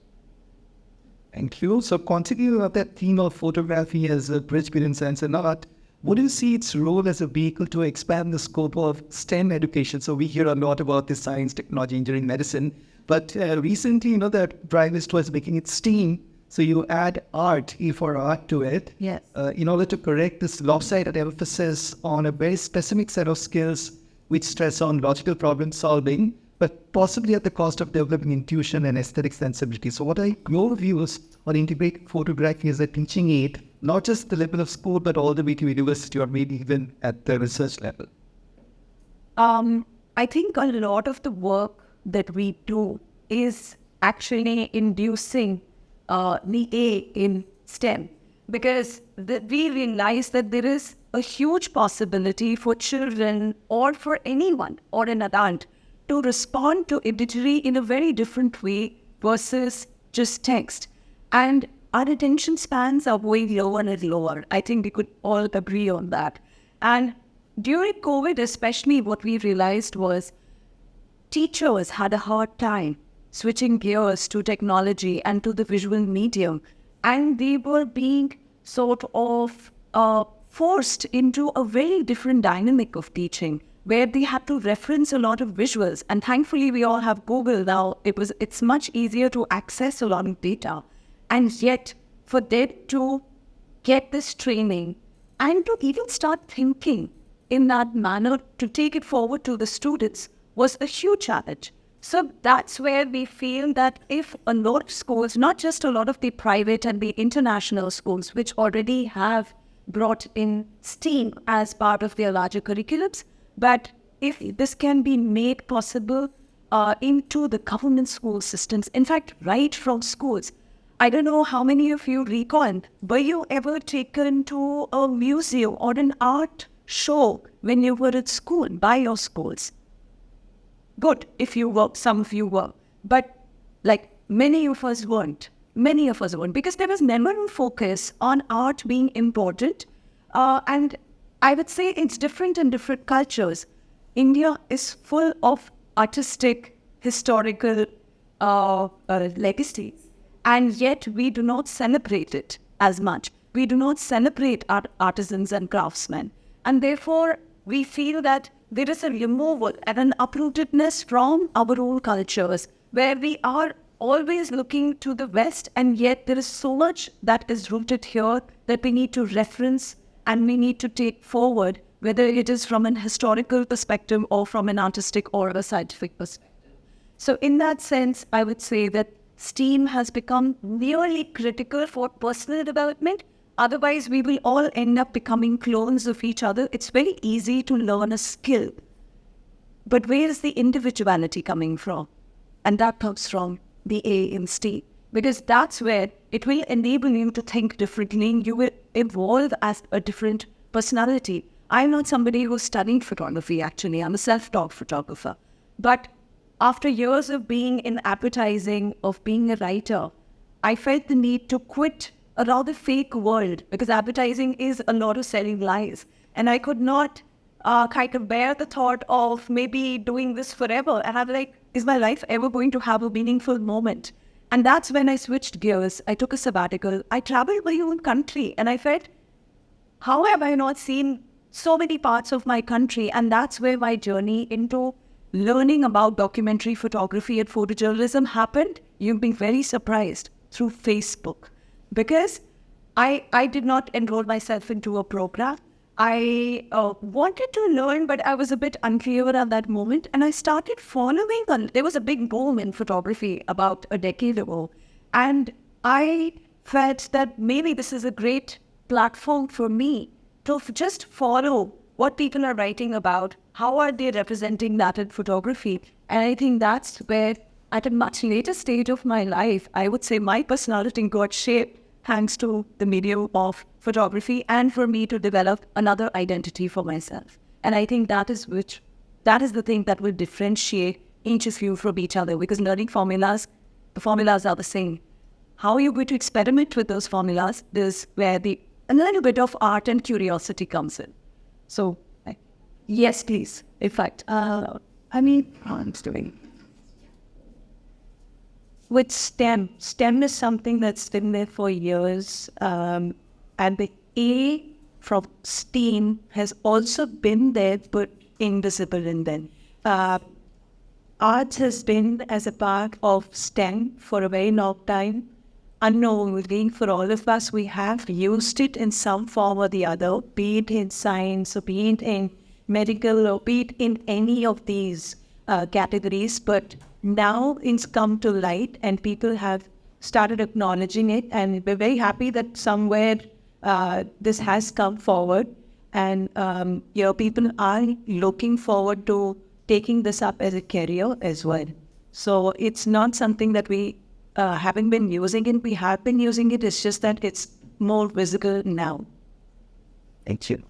Thank you. So continuing on that theme of photography as a bridge between science and art, what do you see its role as a vehicle to expand the scope of STEM education? So we hear a lot about the science, technology, engineering, medicine, but recently, the drive is towards making it STEAM. So you add art, E for art, to it, yes, in order to correct this lopsided emphasis on a very specific set of skills which stress on logical problem solving, but possibly at the cost of developing intuition and aesthetic sensibility. So what are your views on integrating photography as a teaching aid, not just the level of school, but all the way to university or maybe even at the research level? I think a lot of the work that we do is actually inducing the A in STEM, because we realize that there is a huge possibility for children or for anyone or an adult to respond to imagery in a very different way versus just text. And our attention spans are going lower and lower. I think we could all agree on that. And during COVID especially, what we realized was teachers had a hard time switching gears to technology and to the visual medium. And they were being sort of forced into a very different dynamic of teaching, where they had to reference a lot of visuals. And thankfully, we all have Google now. It's much easier to access a lot of data. And yet, for them to get this training and to even start thinking in that manner, to take it forward to the students, was a huge challenge. So that's where we feel that if a lot of schools, not just a lot of the private and the international schools, which already have brought in STEAM as part of their larger curriculums. But if this can be made possible into the government school systems, in fact, right from schools. I don't know how many of you recall, were you ever taken to a museum or an art show when you were at school, by your schools? Good, if you were, some of you were. But like many of us weren't. Many of us weren't, because there was never a focus on art being important. And I would say it's different in different cultures. India is full of artistic, historical legacies. And yet we do not celebrate it as much. We do not celebrate our artisans and craftsmen. And therefore, we feel that there is a removal and an uprootedness from our own cultures, where we are always looking to the West, and yet there is so much that is rooted here that we need to reference and we need to take forward, whether it is from an historical perspective or from an artistic or a scientific perspective. So in that sense, I would say that STEAM has become nearly critical for personal development. Otherwise, we will all end up becoming clones of each other. It's very easy to learn a skill. But where is the individuality coming from? And that comes from the A in STEAM. Because that's where it will enable you to think differently. You will evolve as a different personality. I'm not somebody who's studying photography, actually. I'm a self-taught photographer. But after years of being in advertising, of being a writer, I felt the need to quit a rather fake world, because advertising is a lot of selling lies. And I could not kind of bear the thought of maybe doing this forever. And I'm like, is my life ever going to have a meaningful moment? And that's when I switched gears. I took a sabbatical. I traveled my own country, and I felt, how have I not seen so many parts of my country? And that's where my journey into learning about documentary photography and photojournalism happened. You'll be very surprised, through Facebook. Because I did not enroll myself into a program. I wanted to learn, but I was a bit unclear at that moment. And I started following there was a big boom in photography about a decade ago. And I felt that maybe this is a great platform for me to just follow what people are writing about. How are they representing that in photography? And I think that's where, at a much later stage of my life, I would say my personality got shaped thanks to the medium of photography, and for me to develop another identity for myself. And I think that is the thing that will differentiate each of you from each other, because learning formulas, the formulas are the same. How are you going to experiment with those formulas is where a little bit of art and curiosity comes in. So, yes, please. In fact, I'm doing. With STEM is something that's been there for years. And the A from STEAM has also been there, but invisible in them. Arts has been as a part of STEM for a very long time. Unknowingly, for all of us, we have used it in some form or the other, be it in science, or be it in medical, or be it in any of these categories. But now it's come to light, and people have started acknowledging it, and we're very happy that somewhere this has come forward, and people are looking forward to taking this up as a career as well. So it's not something that we haven't been using it. We have been using it. It's just that it's more visible now. Thank you.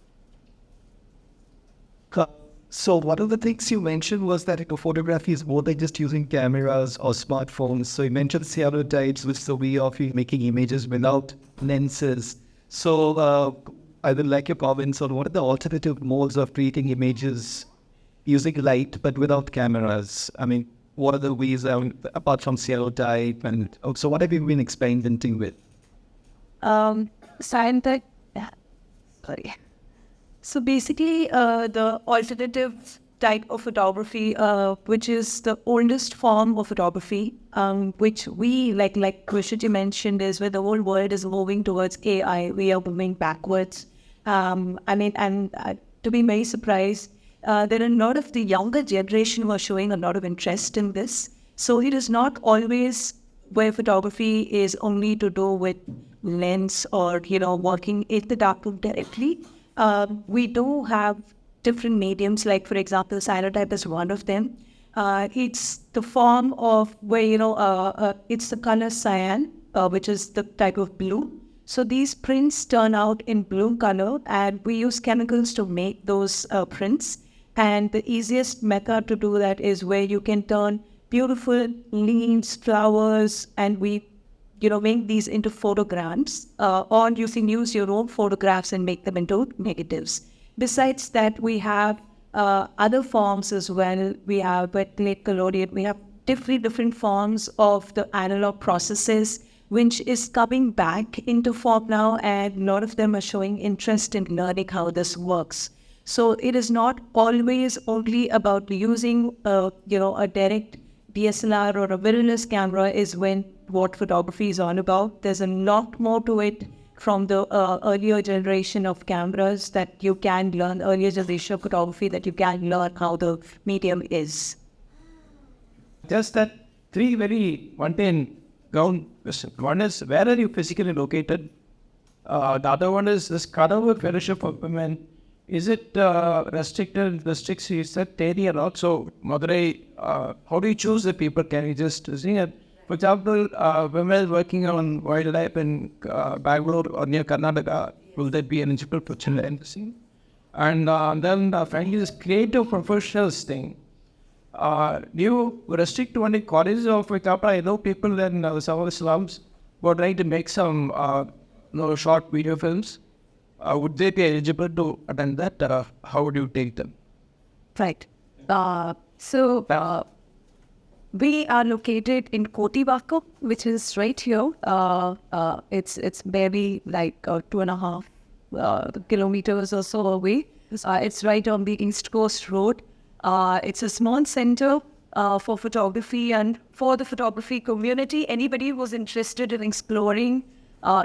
So one of the things you mentioned was that photography is more than just using cameras or smartphones. So you mentioned stereotypes, which is the way of making images without lenses. So I would like your comments on what are the alternative modes of creating images using light but without cameras. I mean, what are the ways apart from stereotype, and so what have you been experimenting with? Scientific. Sorry. So basically, the alternative type of photography, which is the oldest form of photography, which we, like Shuchi mentioned, is where the whole world is moving towards AI. We are moving backwards. To be very surprised, there are a lot of the younger generation who are showing a lot of interest in this. So it is not always where photography is only to do with lens or, working in the darkroom directly. We do have different mediums, like, for example, cyanotype is one of them. It's the form of where, it's the color cyan, which is the type of blue. So these prints turn out in blue color, and we use chemicals to make those prints. And the easiest method to do that is where you can turn beautiful leaves, flowers, and we, make these into photograms, or you can use your own photographs and make them into negatives. Besides that, we have other forms as well. We have wet plate collodion. We have different forms of the analog processes, which is coming back into form now, and a lot of them are showing interest in learning how this works. So it is not always only about using, a direct DSLR or a mirrorless camera is when what photography is all about. There's a lot more to it from the earlier generation of cameras that you can learn, earlier generation of photography that you can learn how the medium is. Just that three very mundane ground question. One is, where are you physically located? The other one is this Kapoor fellowship of women. Is it restricts you said area a lot? So Madurai, how do you choose the people? Can you just see it? For example, women working on wildlife in Bangalore or near Karnataka, will that be eligible for children? And then finally, this creative professionals thing. Do you restrict to only colleges, or for example, I know people in some of the slums who are trying to make some short video films. Would they be eligible to attend that? How would you take them? Right. So we are located in Kotibakku, which is right here. It's barely like 2.5 kilometers or so away. It's right on the East Coast Road. It's a small center for photography and for the photography community. Anybody who's interested in exploring,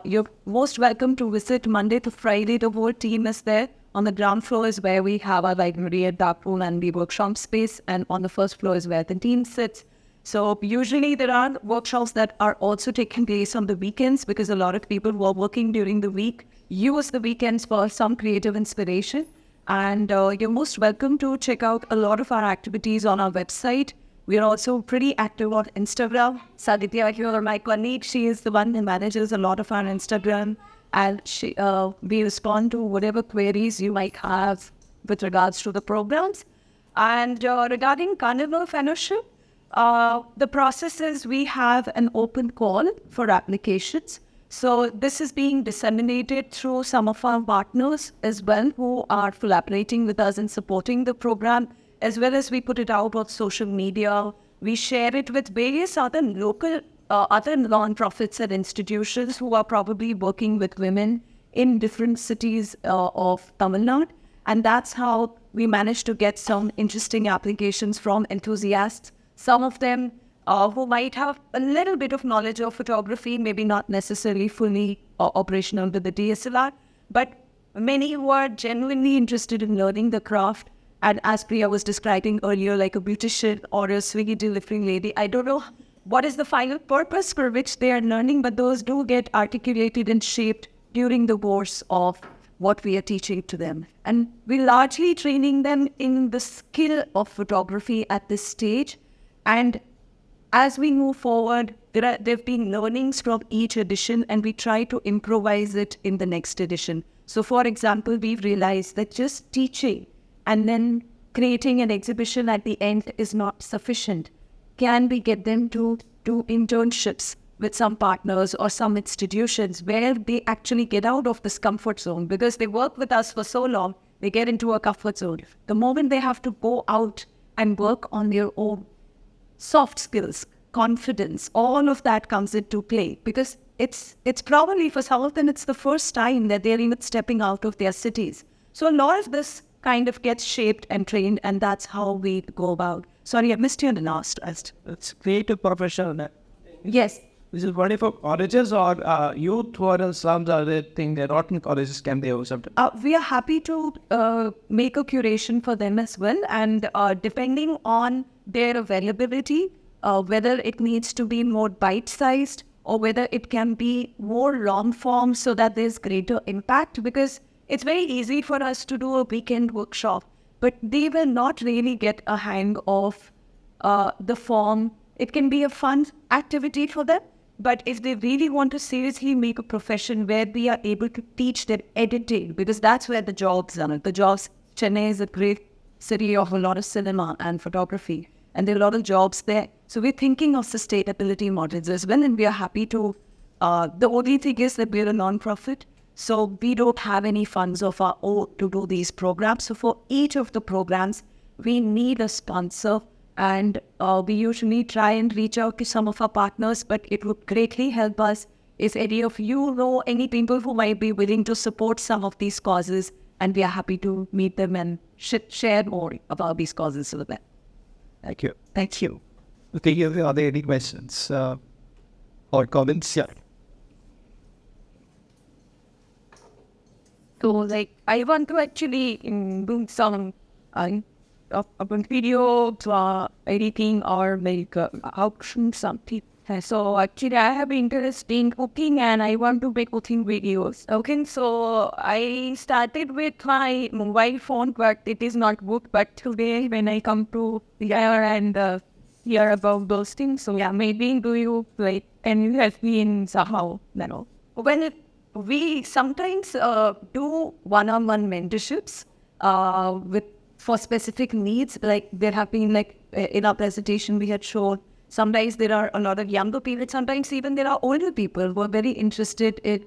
you're most welcome to visit Monday to Friday. The whole team is there. On the ground floor is where we have our library and darkroom and the workshop space. And on the first floor is where the team sits. So usually there are workshops that are also taking place on the weekends, because a lot of people who are working during the week use the weekends for some creative inspiration. And you're most welcome to check out a lot of our activities on our website. We are also pretty active on Instagram. Saditya here, my colleague, she is the one who manages a lot of our Instagram. And we respond to whatever queries you might have with regards to the programs. And regarding Carnival Fellowship, the process is we have an open call for applications. So this is being disseminated through some of our partners as well, who are collaborating with us and supporting the program, as well as we put it out on social media. We share it with various other local, other non-profits and institutions who are probably working with women in different cities of Tamil Nadu. And that's how we managed to get some interesting applications from enthusiasts. Some of them who might have a little bit of knowledge of photography, maybe not necessarily fully operational with the DSLR, but many who are genuinely interested in learning the craft. And as Priya was describing earlier, like a beautician or a Swiggy delivery lady, I don't know what is the final purpose for which they are learning, but those do get articulated and shaped during the course of what we are teaching to them. And we're largely training them in the skill of photography at this stage. And as we move forward, there have been learnings from each edition, and we try to improvise it in the next edition. So for example, we've realized that just teaching and then creating an exhibition at the end is not sufficient. Can we get them to do internships with some partners or some institutions where they actually get out of this comfort zone? Because they work with us for so long, they get into a comfort zone. The moment they have to go out and work on their own, soft skills, confidence, all of that comes into play, because it's probably for some of them, it's the first time that they're even stepping out of their cities. So a lot of this kind of gets shaped and trained, and that's how we go about. Sorry, I missed you in the last. It's creative professional. Yes. This is only for colleges or youth who are in slums, or they think they're not in colleges, can they have something? We are happy to make a curation for them as well. And depending on their availability, whether it needs to be more bite-sized or whether it can be more long form so that there's greater impact, because it's very easy for us to do a weekend workshop, but they will not really get a hang of the form. It can be a fun activity for them, but if they really want to seriously make a profession where we are able to teach them editing, because that's where the jobs are. Chennai is a great city of a lot of cinema and photography, and there are a lot of jobs there. So we're thinking of sustainability models as well, and we are happy to. The only thing is that we're a non-profit, so we don't have any funds of our own to do these programs. So for each of the programs, we need a sponsor, and we usually try and reach out to some of our partners, but it would greatly help us if any of you know any people who might be willing to support some of these causes, and we are happy to meet them and share more about these causes with them. Thank you. Thank you. Okay, are there any questions or comments? Yeah. So, like, I want to actually do some video editing or like auction something. So actually, I have interest in cooking and I want to make cooking videos. Okay, so I started with my mobile phone, but it is not good. But today, when I come to here and hear about those things, so yeah, maybe do you like, can you help me in somehow? You know, we sometimes do one-on-one mentorships with for specific needs. Like there have been, like in our presentation we had shown, sometimes there are a lot of younger people, sometimes even there are older people who are very interested in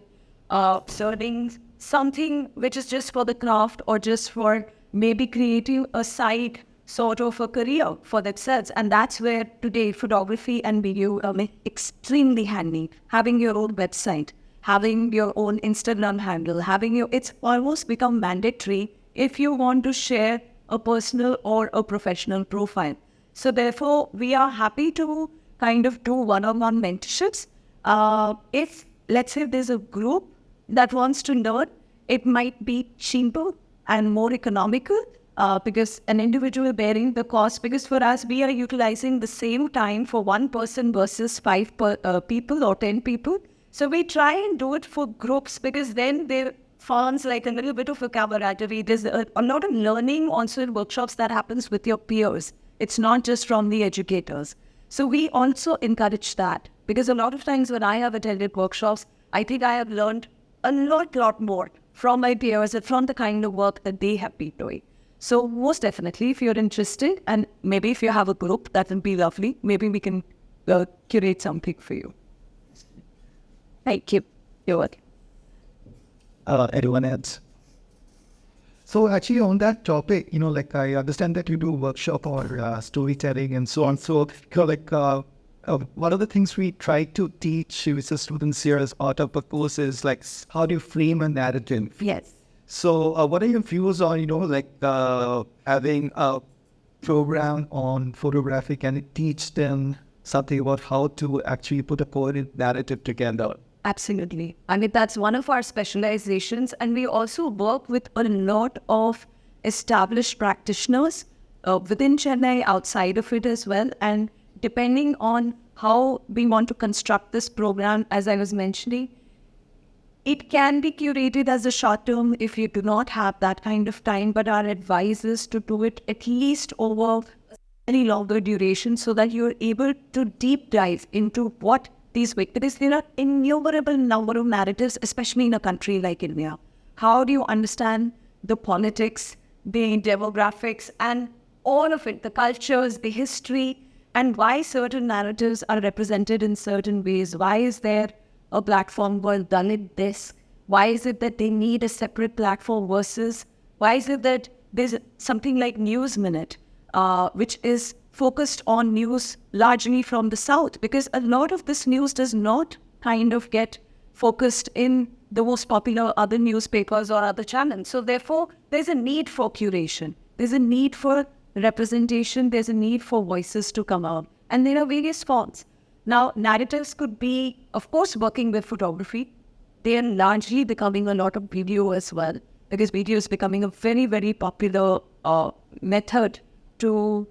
serving something which is just for the craft or just for maybe creating a side sort of a career for themselves. And that's where today photography and video are extremely handy. Having your own website, having your own Instagram handle, it's almost become mandatory if you want to share a personal or a professional profile. So therefore, we are happy to kind of do one-on-one mentorships. If, let's say, there's a group that wants to learn, it might be cheaper and more economical because an individual bearing the cost. Because for us, we are utilizing the same time for one person versus five people or 10 people. So we try and do it for groups because then there forms like a little bit of a camaraderie. There's a lot of learning also in workshops that happens with your peers. It's not just from the educators. So we also encourage that, because a lot of times when I have attended workshops, I think I have learned a lot more from my peers and from the kind of work that they have been doing. So most definitely, if you're interested, and maybe if you have a group, that would be lovely. Maybe we can curate something for you. Thank you. You're welcome. Anyone else? So actually on that topic, like I understand that you do workshop or storytelling and so on. So one of the things we try to teach with the students here as part of the course is like, how do you frame a narrative? Yes. So what are your views on, having a program on photography? Can it teach them something about how to actually put a coherent narrative together? Absolutely. I mean, that's one of our specializations. And we also work with a lot of established practitioners within Chennai, outside of it as well. And depending on how we want to construct this program, as I was mentioning, it can be curated as a short term if you do not have that kind of time. But our advice is to do it at least over any longer duration so that you're able to deep dive into what these weeks, because there are innumerable number of narratives, especially in a country like India. How do you understand the politics, the demographics, and all of it, the cultures, the history, and why certain narratives are represented in certain ways? Why is there a platform called Dalit this? Why is it that they need a separate platform versus, why is it that there's something like News Minute, which is focused on news largely from the South, because a lot of this news does not kind of get focused in the most popular other newspapers or other channels. So therefore, there's a need for curation. There's a need for representation. There's a need for voices to come out. And there are various forms. Now, narratives could be, of course, working with photography. They are largely becoming a lot of video as well, because video is becoming a very, very popular method to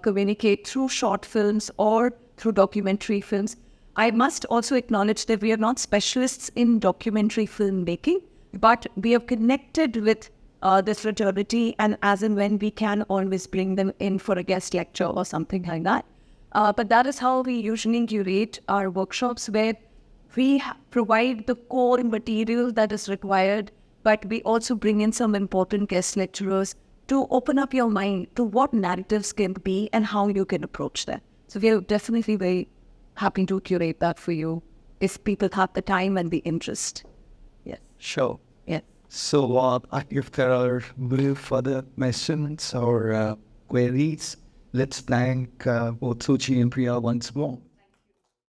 communicate through short films or through documentary films. I must also acknowledge that we are not specialists in documentary filmmaking, but we are connected with this fraternity, and as and when we can always bring them in for a guest lecture or something like that. But that is how we usually curate our workshops, where we provide the core material that is required, but we also bring in some important guest lecturers to open up your mind to what narratives can be and how you can approach them. So we are definitely very happy to curate that for you if people have the time and the interest. Yes. Sure. Yes. So if there are no further questions or queries, let's thank both Shuchi and Priya once more.